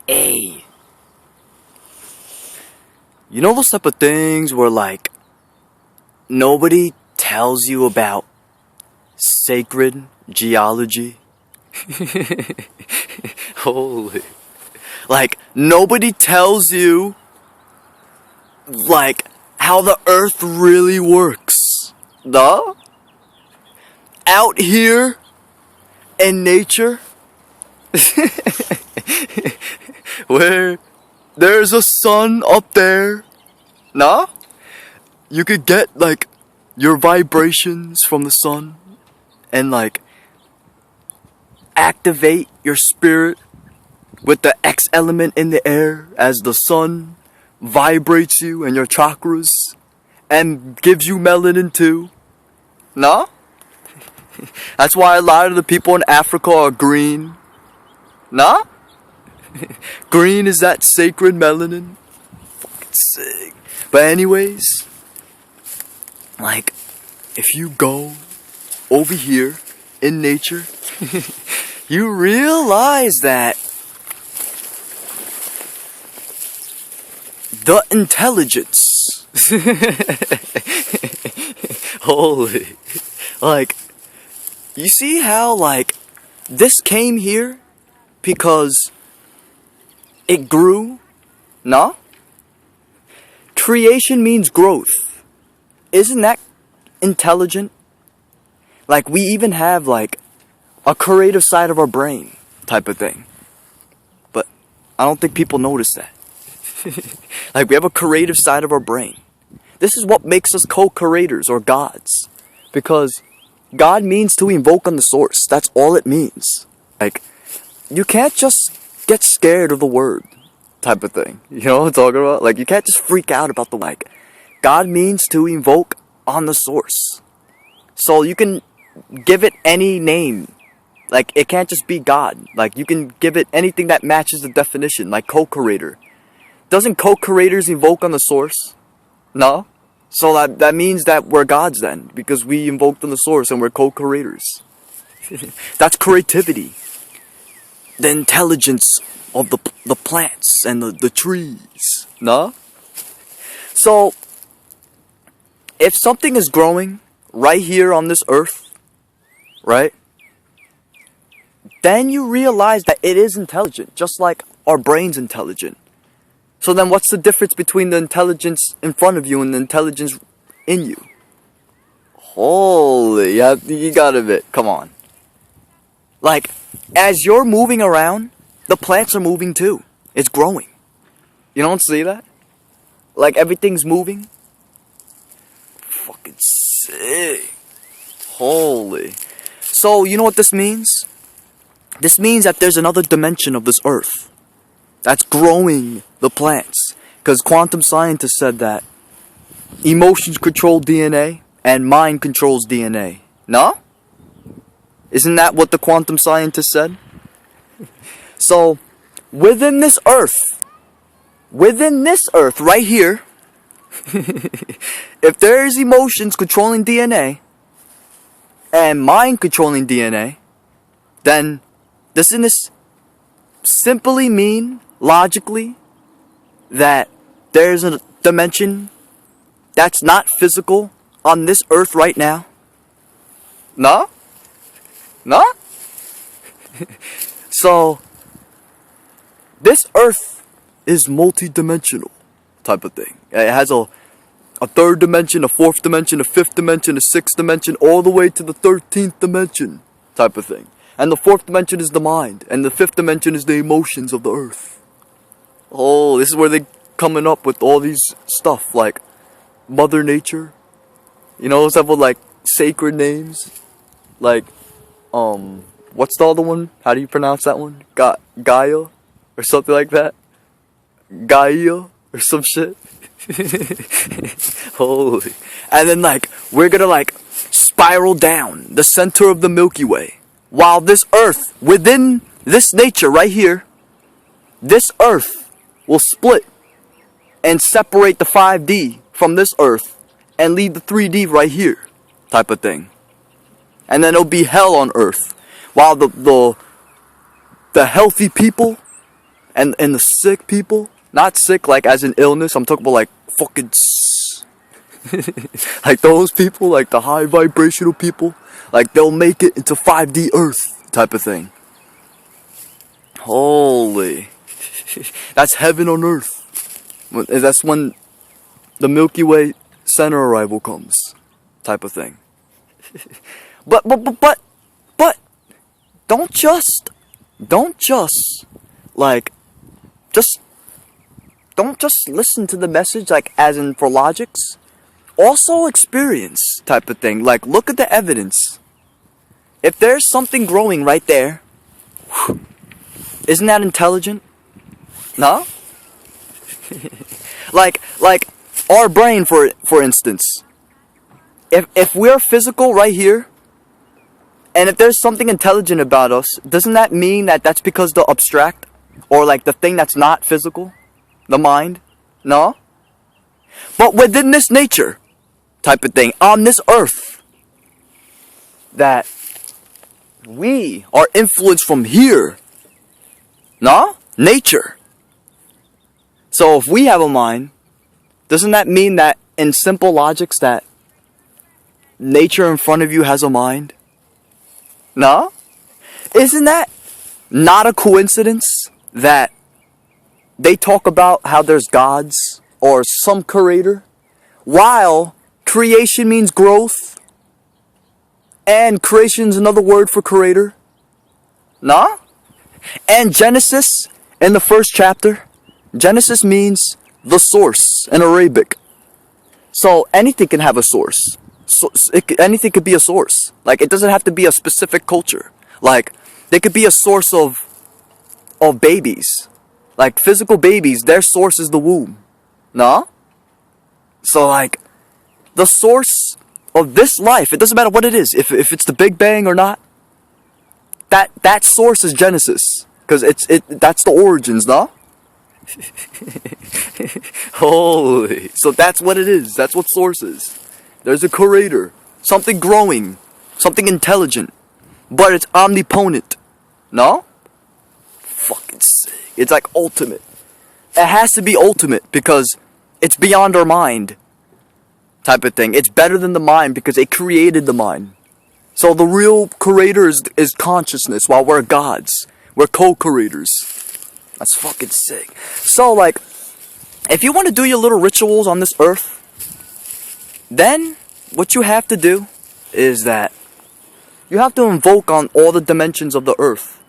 Hey, you know those type of things where like nobody tells you about sacred geology? Holy. Like nobody tells you like how the earth really works. Duh? Out here in nature where there's a sun up there. Nah? You could get like your vibrations from the sun and like activate your spirit with the X element in the air as the sun vibrates you and your chakras and gives you melanin too. Nah? That's why a lot of the people in Africa are green. Nah? Green is that sacred melanin. Fucking sick. But anyways, like, if you go over here in nature, you realize that the intelligence, holy, like, you see how, like, this came here because it grew? No? Creation means growth. Isn't that intelligent? Like, we even have, like, a creative side of our brain type of thing. But I don't think people notice that. Like, we have a creative side of our brain. This is what makes us co-creators or gods. Because God means to invoke on the source. That's all it means. Like, you can't just get scared of the word type of thing. You know what I'm talking about? Like, you can't just freak out about the like. God means to invoke on the source. So you can give it any name. Like, it can't just be God. Like, you can give it anything that matches the definition. Like co-creator. Doesn't co-creators invoke on the source? No? So that means that we're gods then. Because we invoked on the source and we're co-creators. That's creativity. The intelligence of the plants and the trees. No? So, if something is growing right here on this earth, right? Then you realize that it is intelligent, just like our brain's intelligent. So then what's the difference between the intelligence in front of you and the intelligence in you? Holy, yeah, you got it. Come on. Like, as you're moving around, the plants are moving too. It's growing. You don't see that? Like, everything's moving. Fucking sick. Holy. So, you know what this means? This means that there's another dimension of this earth that's growing the plants. Because quantum scientists said that emotions control DNA and mind controls DNA. No? Isn't that what the quantum scientists said? So, within this earth right here, if there's emotions controlling DNA and mind controlling DNA, then doesn't this simply mean, logically, that there's a dimension that's not physical on this earth right now? No? No? So, this earth is multi-dimensional type of thing. It has a third dimension, a fourth dimension, a fifth dimension, a sixth dimension, all the way to the 13th dimension type of thing. And the fourth dimension is the mind, and the fifth dimension is the emotions of the earth. Oh, this is where they're coming up with all these stuff, like Mother Nature. You know, those type of, like, sacred names. Like, what's the other one? How do you pronounce that one? Gaia? Or something like that? Gaia? Or some shit? Holy. And then, like, we're gonna, like, spiral down the center of the Milky Way. While this earth, within this nature right here, this earth will split and separate the 5D from this earth and leave the 3D right here type of thing. And then it'll be hell on earth. While the healthy people And the sick people, not sick like as in illness, I'm talking about like fucking like those people, like the high vibrational people, like they'll make it into 5D Earth type of thing. Holy. That's heaven on earth. That's when the Milky Way center arrival comes, type of thing. But don't just like don't just listen to the message like as in for logics. Also experience type of thing. Like look at the evidence. If there's something growing right there, isn't that intelligent? No? like our brain for instance. If we're physical right here, and if there's something intelligent about us, doesn't that mean that that's because the abstract or like the thing that's not physical, the mind? No? But within this nature type of thing, on this earth, that we are influenced from here. No? Nature. So if we have a mind, doesn't that mean that in simple logics that nature in front of you has a mind? No? Isn't that not a coincidence that they talk about how there's gods or some creator, while creation means growth, and creation's another word for creator? No? And Genesis, in the first chapter, Genesis means the source in Arabic. So anything can have a source. So anything could be a source. Like it doesn't have to be a specific culture. Like they could be a source of babies. Like physical babies, their source is the womb. No? So like the source of this life, it doesn't matter what it is. If it's the Big Bang or not, that source is Genesis, because that's the origins, no? Holy. So that's what it is. That's what source is. There's a creator, something growing, something intelligent, but it's omnipotent. No? Fucking sick. It's like ultimate. It has to be ultimate because it's beyond our mind type of thing. It's better than the mind because it created the mind. So the real creator is consciousness, while we're gods. We're co-creators. That's fucking sick. So like, if you want to do your little rituals on this earth, then what you have to do is that you have to invoke on all the dimensions of the earth.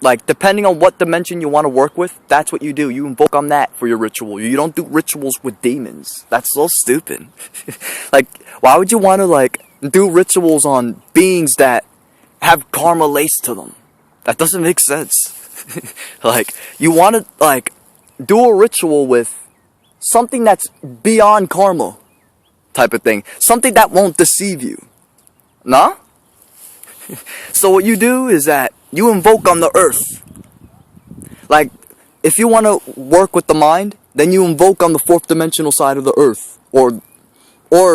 Like, depending on what dimension you want to work with, that's what you do. You invoke on that for your ritual. You don't do rituals with demons. That's so stupid. Like, why would you want to, like, do rituals on beings that have karma laced to them? That doesn't make sense. Like, you want to, like, do a ritual with something that's beyond karma type of thing. Something that won't deceive you. Nah? So what you do is that you invoke on the earth. Like, if you want to work with the mind, then you invoke on the fourth dimensional side of the earth. Or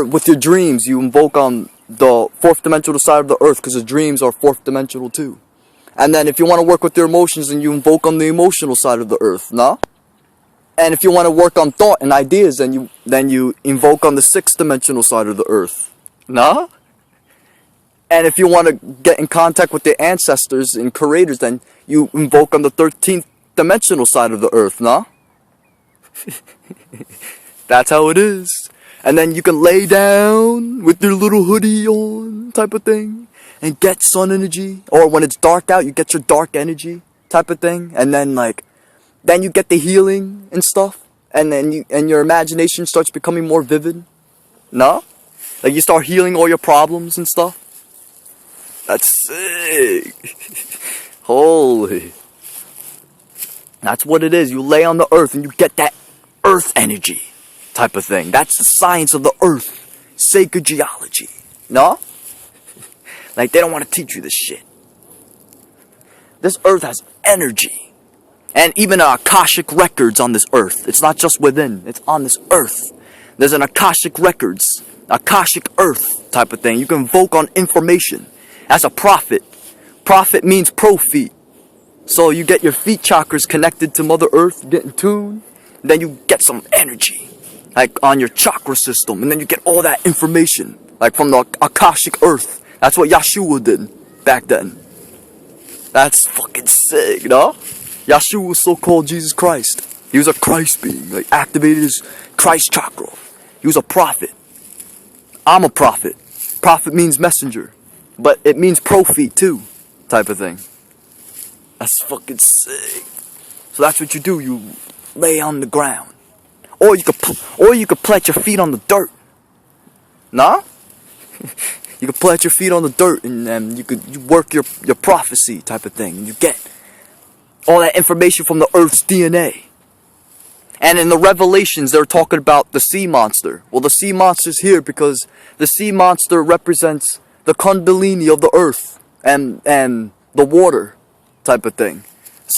with your dreams, you invoke on the fourth dimensional side of the earth, because the dreams are fourth dimensional too. And then if you want to work with your emotions, then you invoke on the emotional side of the earth, nah? And if you want to work on thought and ideas, then you invoke on the sixth dimensional side of the earth, nah? And if you want to get in contact with the ancestors and creators, then you invoke on the 13th dimensional side of the earth, nah? That's how it is. And then you can lay down with your little hoodie on type of thing and get sun energy. Or when it's dark out, you get your dark energy type of thing. And then then you get the healing and stuff. And then your imagination starts becoming more vivid. No? Like you start healing all your problems and stuff. That's sick. Holy. That's what it is. You lay on the earth and you get that earth energy type of thing. That's the science of the earth. Sacred geology. No? Like they don't want to teach you this shit. This earth has energy. And even Akashic records on this earth. It's not just within. It's on this earth. There's an Akashic records. Akashic earth type of thing. You can invoke on information. As a prophet. Prophet means prophet. So you get your feet chakras connected to Mother Earth, you get in tune, then you get some energy, like on your chakra system, and then you get all that information, like from the Akashic Earth. That's what Yeshua did back then. That's fucking sick, no? Yeshua was so-called Jesus Christ. He was a Christ being, like activated his Christ chakra. He was a prophet. I'm a prophet. Prophet means messenger, but it means prophet too, type of thing. That's fucking sick. So that's what you do. You lay on the ground, or you could plant your feet on the dirt. Nah? You could plant your feet on the dirt, and you work your prophecy type of thing. And you get all that information from the Earth's DNA. And in the Revelations, they're talking about the sea monster. Well, the sea monster's here because the sea monster represents the Kundalini of the Earth and the water type of thing.